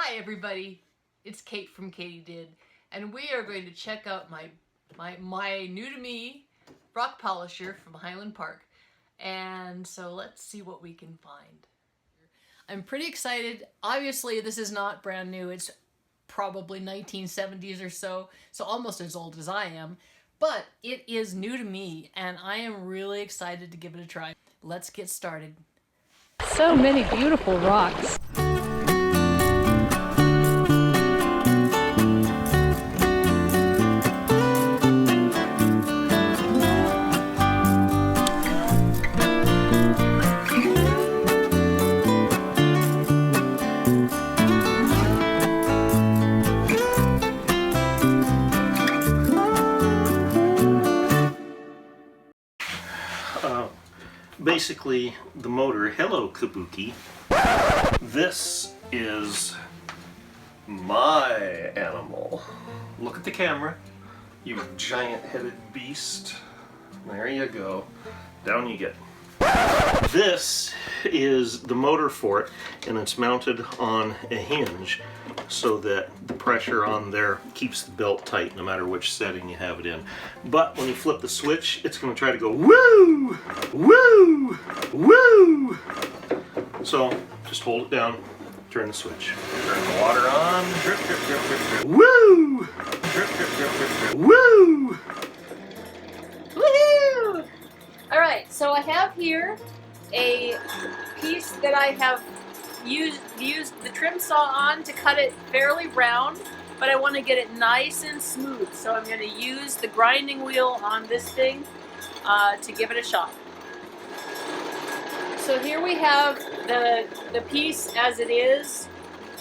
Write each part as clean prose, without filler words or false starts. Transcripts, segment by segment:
Hi everybody, it's Kate from KatyDid, and we are going to check out my new to me rock polisher from Highland Park. And so let's see what we can find. I'm pretty excited. Obviously this is not brand new, it's probably 1970s or so almost as old as I am, but it is new to me and I am really excited to give it a try. Let's get started. So many beautiful rocks. Basically, the motor, hello Kabuki, this is my animal. Look at the camera, you giant-headed beast. There you go. Down you get. This is the motor for it, and it's mounted on a hinge so that the pressure on there keeps the belt tight no matter which setting you have it in. But when you flip the switch, it's going to try to go woo, woo, woo. So just hold it down, turn the switch, turn the water on, drip, drip, drip, drip, drip, woo, drip, drip, drip, drip, drip, woo. Woohoo! Alright, so I have here a piece that I have used the trim saw on to cut it fairly round, but I want to get it nice and smooth, so I'm going to use the grinding wheel on this thing to give it a shot. So here we have the piece as it is,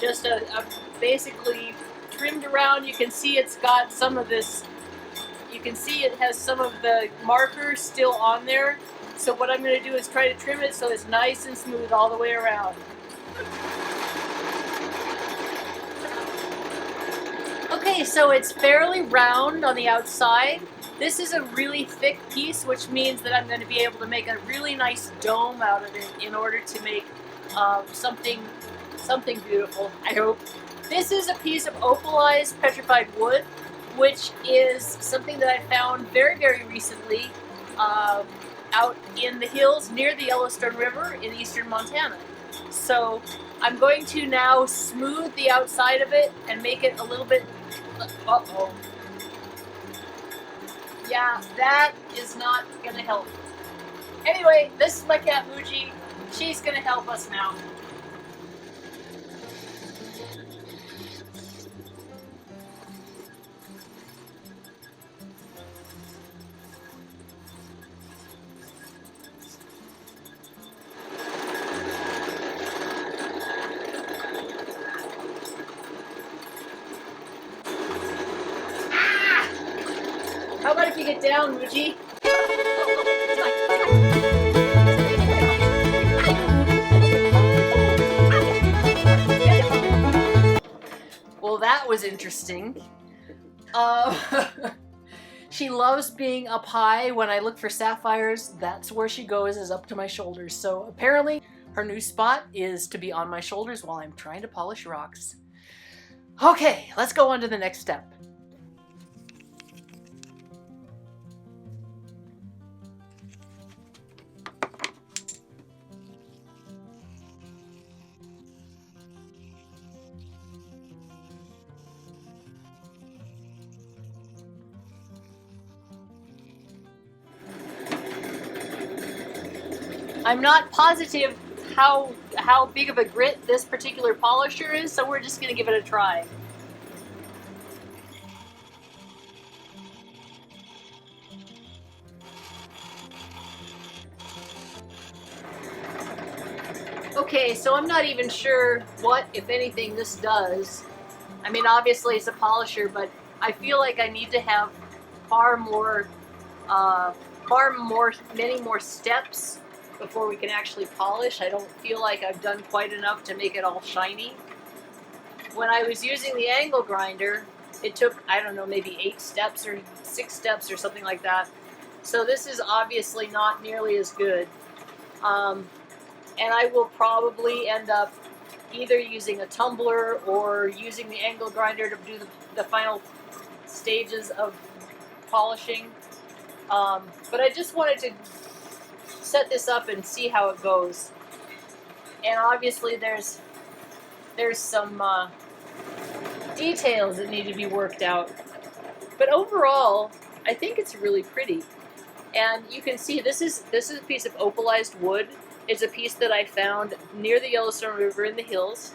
just a basically trimmed around. You can see it's got some of this. You can see it has some of the markers still on there. So what I'm going to do is try to trim it so it's nice and smooth all the way around. Okay, so it's fairly round on the outside. This is a really thick piece, which means that I'm going to be able to make a really nice dome out of it in order to make something beautiful, I hope. This is a piece of opalized petrified wood, which is something that I found very, very recently out in the hills near the Yellowstone River in eastern Montana. So I'm going to now smooth the outside of it and make it a little bit... Uh-oh. Yeah, that is not going to help. Anyway, this is my cat Muji. She's going to help us now. How about if you get down, Muji? Well, that was interesting. She loves being up high. When I look for sapphires, that's where she goes, is up to my shoulders. So apparently her new spot is to be on my shoulders while I'm trying to polish rocks. Okay, let's go on to the next step. I'm not positive how big of a grit this particular polisher is, so we're just going to give it a try. Okay, so I'm not even sure what, if anything, this does. I mean, obviously it's a polisher, but I feel like I need to have many more steps before we can actually polish. I don't feel like I've done quite enough to make it all shiny. When I was using the angle grinder, it took, I don't know, maybe 8 steps or 6 steps or something like that. So this is obviously not nearly as good. And I will probably end up either using a tumbler or using the angle grinder to do the final stages of polishing. But I just wanted to set this up and see how it goes. And obviously there's some details that need to be worked out. But overall, I think it's really pretty. And you can see this is a piece of opalized wood. It's a piece that I found near the Yellowstone River in the hills.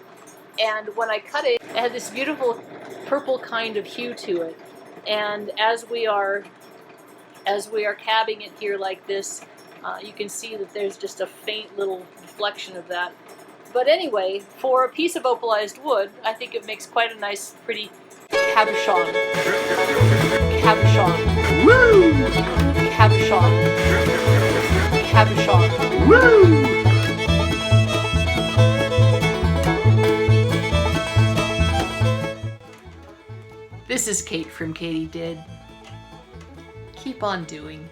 And when I cut it, it had this beautiful purple kind of hue to it. And as we are cabbing it here like this, you can see that there's just a faint little reflection of that. But anyway, for a piece of opalized wood, I think it makes quite a nice, pretty cabochon. Cabochon. Woo! Cabochon. Cabochon. Woo! This is Kate from KatyDid. Keep on doing.